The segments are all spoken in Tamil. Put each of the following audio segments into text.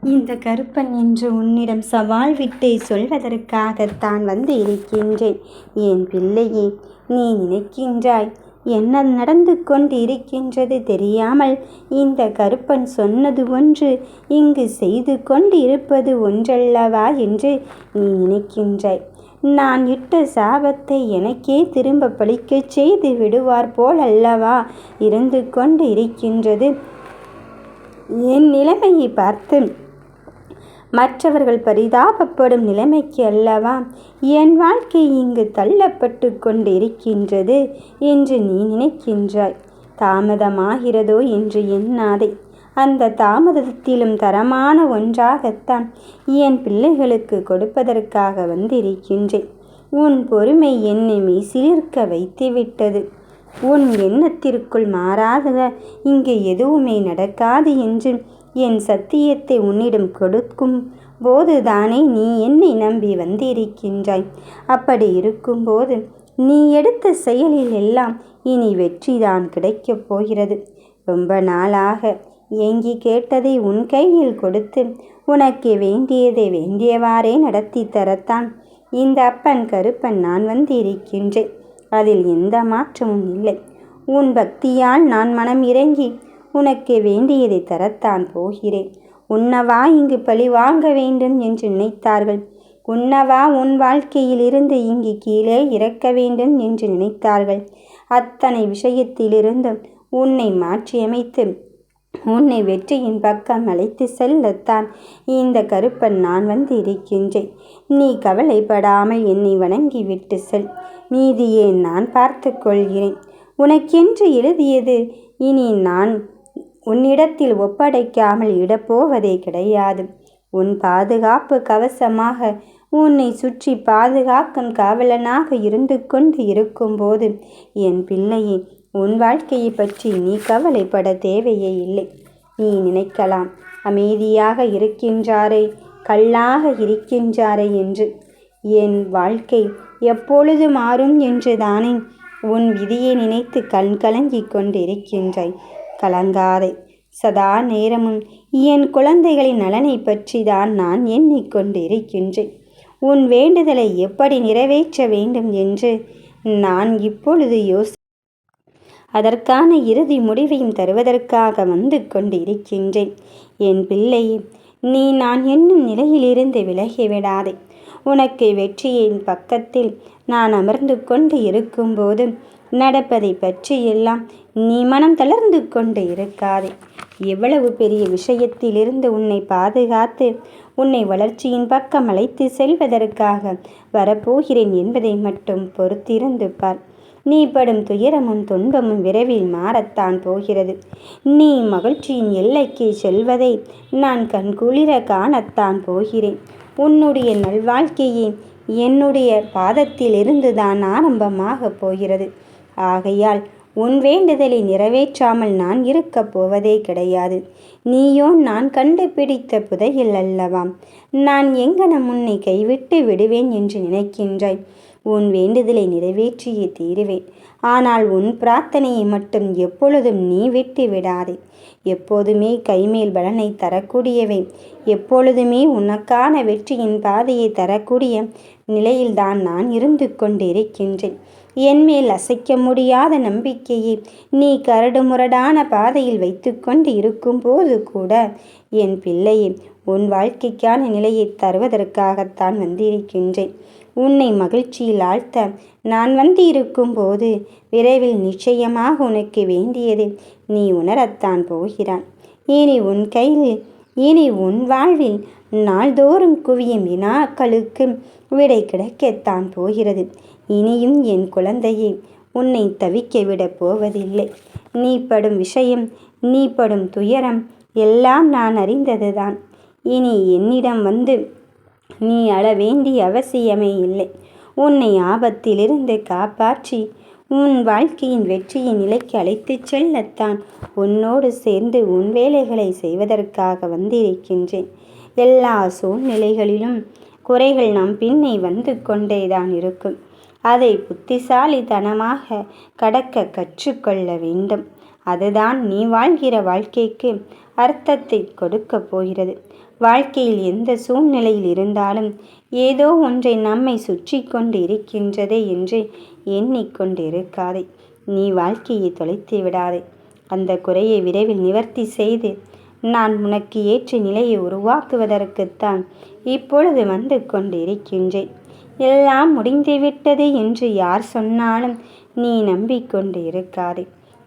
இந்த கருப்பன் என்று உன்னிடம் சவால் விட்டு சொல்வதற்காகத்தான் வந்து இருக்கின்றேன். என் பிள்ளையே, நீ நினைக்கின்றாய் என்ன நடந்து கொண்டு இருக்கின்றது தெரியாமல் இந்த கருப்பன் சொன்னது ஒன்று, இங்கு செய்து கொண்டு இருப்பது ஒன்றல்லவா என்று நீ நினைக்கின்றாய். நான் இட்ட சாபத்தை எனக்கே திரும்ப பழிக்கச் செய்து விடுவார் போல் அல்லவா இருந்து கொண்டு இருக்கின்றது. என் நிலைமையை பார்த்து மற்றவர்கள் பரிதாபப்படும் நிலைமைக்கு அல்லவா என் வாழ்க்கை இங்கு தள்ளப்பட்டு கொண்டு இருக்கின்றது என்று நீ நினைக்கின்றாய். தாமதமாகிறதோ என்று எண்ணாதே. அந்த தாமதத்திலும் தரமான ஒன்றாகத்தான் என் பிள்ளைகளுக்கு கொடுப்பதற்காக வந்திருக்கின்றேன். உன் பொறுமை என்னை மெய்சிலிர்க்க வைத்துவிட்டது. உன் எண்ணத்திற்குள் மாறாத இங்கு எதுவுமே நடக்காது என்று என் சத்தியத்தை உன்னிடம் கொடுக்கும் போதுதானே நீ என்னை நம்பி வந்திருக்கின்றாய். அப்படி இருக்கும்போது நீ எடுத்த செயலில் எல்லாம் இனி வெற்றிதான் கிடைக்கப் போகிறது. ரொம்ப நாளாக ஏங்கி கேட்டதை உன் கையில் கொடுத்து உனக்கு வேண்டியதை வேண்டியவாறே நடத்தி தரத்தான் இந்த அப்பன் கருப்பன் நான் வந்திருக்கின்றேன். அதில் எந்த மாற்றமும் இல்லை. உன் பக்தியால் நான் மனம் இறங்கி உனக்கு வேண்டியதை தரத்தான் போகிறேன். உன்னவா இங்கு பழி வாங்க வேண்டும் என்று நினைத்தார்கள்? உன்னவா உன் வாழ்க்கையில் இருந்து இங்கு கீழே இறக்க வேண்டும் என்று நினைத்தார்கள்? அத்தனை விஷயத்திலிருந்தும் உன்னை மாற்றியமைத்து உன்னை வெற்றியின் பக்கம் அழைத்து செல்லத்தான் இந்த கருப்பன் நான் வந்து இருக்கின்றேன். நீ கவலைப்படாமல் என்னை வணங்கி விட்டு செல். மீதியே நான் பார்த்து கொள்கிறேன். உனக்கென்று எழுதியது இனி நான் உன்னிடத்தில் ஒப்படைக்காமல் இடப்போவதே கிடையாது. உன் பாதுகாப்பு கவசமாக உன்னை சுற்றி பாதுகாக்கும் காவலனாக இருந்து கொண்டு இருக்கும்போது என் பிள்ளையே, உன் வாழ்க்கையை பற்றி நீ கவலைப்பட தேவையே இல்லை. நீ நினைக்கலாம், அமைதியாக இருக்கின்றாரே, கல்லாக இருக்கின்றாரே என்று. என் வாழ்க்கை எப்பொழுது மாறும் என்று தானே உன் விதியை நினைத்து கண் கலங்கிக் கொண்டிருக்கின்றாய். கலங்காதே. சதா நேரமும் என் குழந்தைகளின் நலனை பற்றி தான் நான் எண்ணிக்கொண்டு இருக்கின்றேன். உன் வேண்டுதலை எப்படி நிறைவேற்ற வேண்டும் என்று நான் இப்பொழுது அதற்கான இறுதி முடிவையும் தருவதற்காக வந்து கொண்டு இருக்கின்றேன். என் பிள்ளையே, நீ நான் என்னும் நிலையிலிருந்து விலகிவிடாதே. உனக்கு வெற்றியின் பக்கத்தில் நான் அமர்ந்து கொண்டு இருக்கும்போது நடப்பதை பற்றி எல்லாம் நீ மனம் தளர்ந்து கொண்டு இருக்காதே. எவ்வளவு பெரிய விஷயத்திலிருந்து உன்னை பாதுகாத்து உன்னை வளர்ச்சியின் பக்கம் அழைத்து செல்வதற்காக வரப்போகிறேன் என்பதை மட்டும் பொறுத்திருந்து பார். நீ படும் துயரமும் துன்பமும் விரைவில் மாறத்தான் போகிறது. நீ மகிழ்ச்சியின் எல்லைக்கு செல்வதை நான் கண்குளிர காணத்தான் போகிறேன். உன்னுடைய நல்வாழ்க்கையே என்னுடைய பாதத்திலிருந்து தான் ஆரம்பமாக போகிறது. ஆகையால் உன் வேண்டுதலை நிறைவேற்றாமல் நான் இருக்கப் போவதே கிடையாது. நீயோ நான் கண்டுபிடித்த புதையல் அல்லவாம். நான் எங்கனம் உன்னை கைவிட்டு விடுவேன் என்று நினைக்கின்றாய்? உன் வேண்டுதலை நிறைவேற்றியே தீருவேன். ஆனால் உன் பிரார்த்தனையை மட்டும் எப்பொழுதும் நீ விட்டு விடாதே. எப்போதுமே கைமேல் பலனை தரக்கூடியவை, எப்பொழுதுமே உனக்கான வெற்றியின் பாதையை தரக்கூடிய நிலையில்தான் நான் இருந்து கொண்டிருக்கின்றேன். என்மேல் அசைக்க முடியாத நம்பிக்கையை நீ கரடுமுரடான பாதையில் வைத்து கொண்டு இருக்கும்போது கூட என் பிள்ளையே, உன் வாழ்க்கைக்கான நிலையை தருவதற்காகத்தான் வந்திருக்கின்றேன். உன்னை மகிழ்ச்சியில் ஆழ்த்த நான் வந்திருக்கும் போது விரைவில் நிச்சயமாக உனக்கு வேண்டியது நீ உணரத்தான் போகிறான். இனி உன் வாழ்வில் நாள்தோறும் குவியும் வினாக்களுக்கு விடை கிடைக்கத்தான் போகிறது. இனியும் என் குழந்தையை உன்னை தவிக்க விடப் போவதில்லை. நீ படும் விஷயம், நீ படும் துயரம் எல்லாம் நான் அறிந்ததுதான். இனி என்னிடம் வந்து நீ அழ வேண்டிய அவசியமே இல்லை. உன்னை ஆபத்திலிருந்து காப்பாற்றி உன் வாழ்க்கையின் வெற்றியின் நிலைக்கு அழைத்துச் செல்லத்தான் உன்னோடு சேர்ந்து உன் வேலைகளை செய்வதற்காக வந்திருக்கின்றேன். எல்லா சூழ்நிலைகளிலும் குறைகள் நம் பின்னே வந்து கொண்டேதான் இருக்கும். அதை புத்திசாலித்தனமாக கடக்க கற்றுக்கொள்ள வேண்டும். அதுதான் நீ வாழ்கிற வாழ்க்கைக்கு அர்த்தத்தை கொடுக்க போகிறது. வாழ்க்கையில் எந்த சூழ்நிலையில் இருந்தாலும் ஏதோ ஒன்றை நம்மை சுற்றி கொண்டு இருக்கின்றதே என்று எண்ணிக்கொண்டு இருக்காதே. நீ வாழ்க்கையை தொலைத்து விடாதே. அந்த குறையை விரைவில் நிவர்த்தி செய்து நான் உனக்கு ஏற்ற நிலையை உருவாக்குவதற்குத்தான் இப்பொழுது வந்து கொண்டு இருக்கின்றேன். எல்லாம் முடிந்துவிட்டது என்று யார் சொன்னாலும் நீ நம்பிக்கொண்டு இருக்காதே.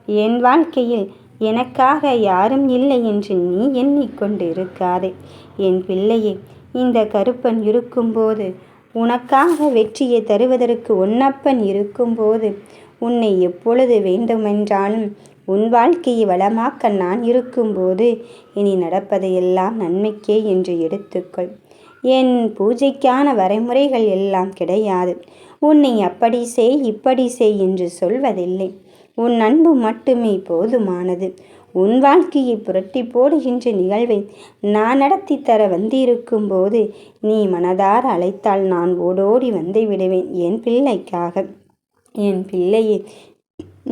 என் வாழ்க்கையில் எனக்காக யாரும் இல்லை என்று நீ எண்ணிக்கொண்டு இருக்காதே. என் பிள்ளையே, இந்த கருப்பன் இருக்கும்போது, உனக்காக வெற்றியை தருவதற்கு உன்னப்பன் இருக்கும்போது, உன்னை எப்பொழுது வேண்டுமென்றாலும் உன் வாழ்க்கையை வளமாக்க நான் இருக்கும்போது இனி நடப்பதையெல்லாம் நன்மைக்கே என்று எடுத்துக்கொள். என் பூஜைக்கான வரைமுறைகள் எல்லாம் கிடையாது. உன்னை அப்படி செய் இப்படி செய் என்று சொல்வதில்லை. உன் அன்பு மட்டுமே போதுமானது. உன் வாழ்க்கையை புரட்டி போடுகின்ற நிகழ்வை நான் நடத்தி தர வந்திருக்கும் போது நீ மனதார அழைத்தால் நான் ஓடோடி வந்து விடுவேன் என் பிள்ளைக்காக. என் பிள்ளையே,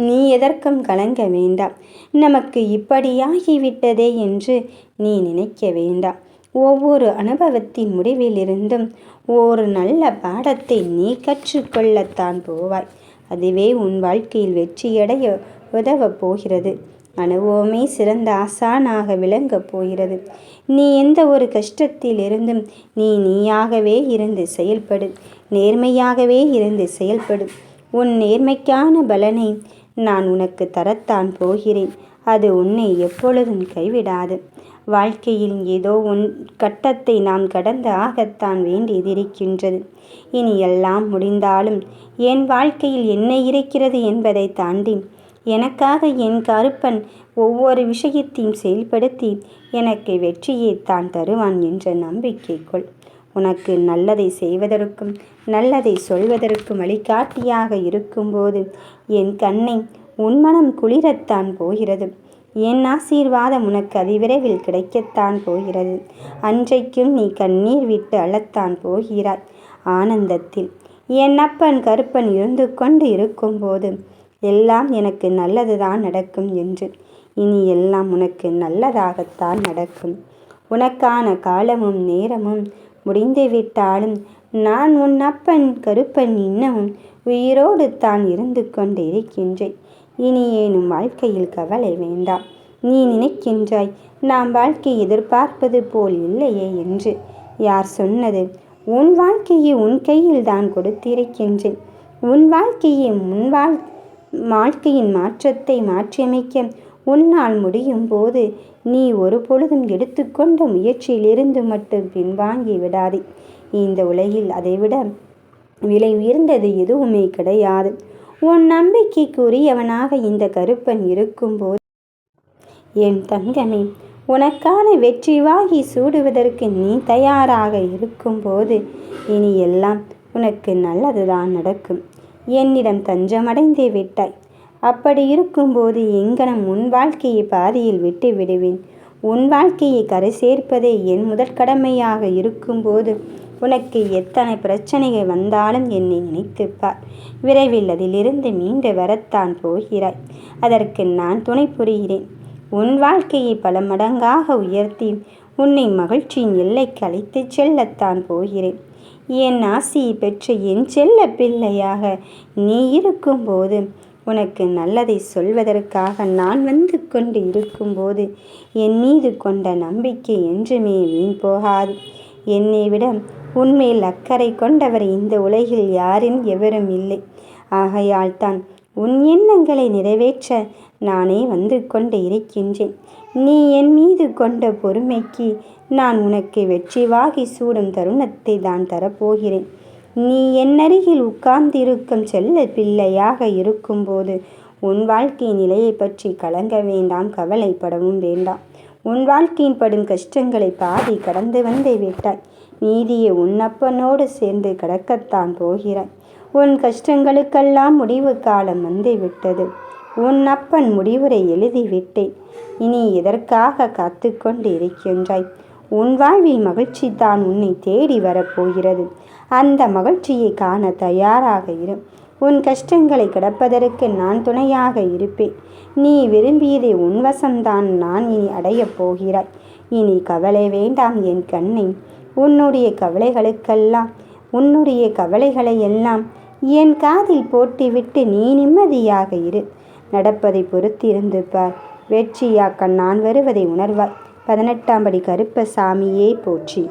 நீ எதற்கும் கலங்க வேண்டாம். நமக்கு இப்படியாகிவிட்டதே என்று நீ நினைக்க வேண்டாம். ஒவ்வொரு அனுபவத்தின் முடிவிலிருந்தும் ஒரு நல்ல பாடத்தை நீ கற்றுக்கொள்ளத்தான் போவாய். அதுவே உன் வாழ்க்கையில் வெற்றியடைய உதவப் போகிறது. அனுபவமே சிறந்த ஆசானாக விளங்கப் போகிறது. நீ எந்த ஒரு கஷ்டத்திலிருந்தும் நீயாகவே இருந்து செயல்படு. நேர்மையாகவே இருந்து செயல்படு. உன் நேர்மைக்கான பலனை நான் உனக்கு தரத்தான் போகிறேன். அது உன்னை எப்பொழுதும் கைவிடாது. வாழ்க்கையில் ஏதோ கட்டத்தை நாம் கடந்து ஆகத்தான் வேண்டியதிருக்கின்றது. இனி எல்லாம் முடிந்தாலும் என் வாழ்க்கையில் என்ன இருக்கிறது என்பதை தாண்டி எனக்காக என் கருப்பன் ஒவ்வொரு விஷயத்தையும் செயல்படுத்தி எனக்கு வெற்றியை தான் தருவான் என்ற நம்பிக்கைக்குள் உனக்கு நல்லதை செய்வதற்கும் நல்லதை சொல்வதற்கும் வழிகாட்டியாக இருக்கும்போது என் கண்ணை உன் மனம் குளிரத்தான் போகிறது. என் ஆசீர்வாதம் உனக்கு அதிவிரைவில் கிடைக்கத்தான் போகிறது. அன்றைக்கும் நீ கண்ணீர் விட்டு அழத்தான் போகிறாய் ஆனந்தத்தில். என் அப்பன் கருப்பன் இருந்து கொண்டு இருக்கும்போது எல்லாம் எனக்கு நல்லதுதான் நடக்கும் என்று. இனி எல்லாம் உனக்கு நல்லதாகத்தான் நடக்கும். உனக்கான காலமும் நேரமும் முடிந்துவிட்டாலும் நான் உன் அப்பன் கருப்பன் இன்னமும் உயிரோடு தான் இருந்து கொண்டு இருக்கின்றேன். இனி ஏனும் வாழ்க்கையில் கவலை வேண்டாம். நீ நினைக்கின்றாய் நாம் வாழ்க்கை எதிர்பார்ப்பது போல் இல்லையே என்று. யார் சொன்னது? உன் வாழ்க்கையை உன் கையில் தான் கொடுத்திருக்கின்றேன். உன் வாழ்க்கையை வாழ்க்கையின் மாற்றத்தை மாற்றியமைக்க உன்னால் முடியும் போது நீ ஒரு பொழுதும் எடுத்துக்கொண்ட முயற்சியிலிருந்து மட்டும் பின்வாங்கி விடாதே. இந்த உலகில் அதைவிட விலை உயர்ந்தது எதுவுமே கிடையாது. உன் நம்பிக்கைக்குரியவனாக இந்த கருப்பன் இருக்கும்போது என் தங்கமே, உனக்கான வெற்றி வாகி சூடுவதற்கு நீ தயாராக இருக்கும்போது இனி எல்லாம் உனக்கு நல்லதுதான் நடக்கும். என்னிடம் தஞ்சமடைந்தே விட்டாய். அப்படி இருக்கும்போது எங்கனம் உன் வாழ்க்கையை பாதியில் விட்டு விடுவேன்? உன் வாழ்க்கையை கரை சேர்ப்பதே என் முதற் கடமையாக இருக்கும்போது உனக்கு எத்தனை பிரச்சனைகள் வந்தாலும் என்னை நினைத்துப்பார். விரைவில் அதிலிருந்து மீண்டு வரத்தான் போகிறாய். அதற்கு நான் துணை புரிகிறேன். உன் வாழ்க்கையை பல மடங்காக உயர்த்தி உன்னை மகிழ்ச்சியின் எல்லைக்கு அழைத்துச் செல்லத்தான் போகிறேன். என் ஆசியை பெற்ற என் செல்ல பிள்ளையாக நீ இருக்கும்போது உனக்கு நல்லதை சொல்வதற்காக நான் வந்து கொண்டு இருக்கும்போது என் மீது கொண்ட நம்பிக்கை என்றுமே வீண் போகாது. என்னை விட உன்மேல் அக்கறை கொண்டவர் இந்த உலகில் யாரும் எவரும் இல்லை. ஆகையால் தான் உன் எண்ணங்களை நிறைவேற்ற நானே வந்து கொண்டு இருக்கின்றேன். நீ என் மீது கொண்ட பொறுமைக்கு நான் உனக்கு வெற்றி வாகி சூடும் தருணத்தை தான் தரப்போகிறேன். நீ என்னருகில் உட்கார்ந்திருக்கும் செல்ல பிள்ளையாக இருக்கும்போது உன் வாழ்க்கை நிலையை பற்றி கலங்க வேண்டாம், கவலைப்படவும் வேண்டாம். உன் வாழ்க்கையின் படும் கஷ்டங்களை பாதி கடந்து வந்து விட்டாய். நீதியை உன் அப்பனோடு சேர்ந்து கடக்கத்தான் போகிறாய். உன் கஷ்டங்களுக்கெல்லாம் முடிவு காலம் வந்து விட்டது. உன் அப்பன் முடிவுரை எழுதிவிட்டேன். இனி எதற்காக காத்து கொண்டு இருக்கின்றாய்? உன் வாழ்வில் மகிழ்ச்சி தான் உன்னை தேடி வரப்போகிறது. அந்த மகிழ்ச்சியை காண தயாராக இரு. உன் கஷ்டங்களை கிடப்பதற்கு நான் துணையாக இருப்பேன். நீ விரும்பியதை உன்வசம்தான் நான் இனி அடையப் போகிறாய். இனி கவலை வேண்டாம் என் கண்ணே. உன்னுடைய கவலைகளை எல்லாம் என் காதில் போட்டுவிட்டு நீ நிம்மதியாக இரு. நடப்பதை பொறுத்திருந்து பார். வெற்றியாக்க நான் வருவதை உணர்வாய். 18ஆம் படி கருப்பசாமியே போற்றி.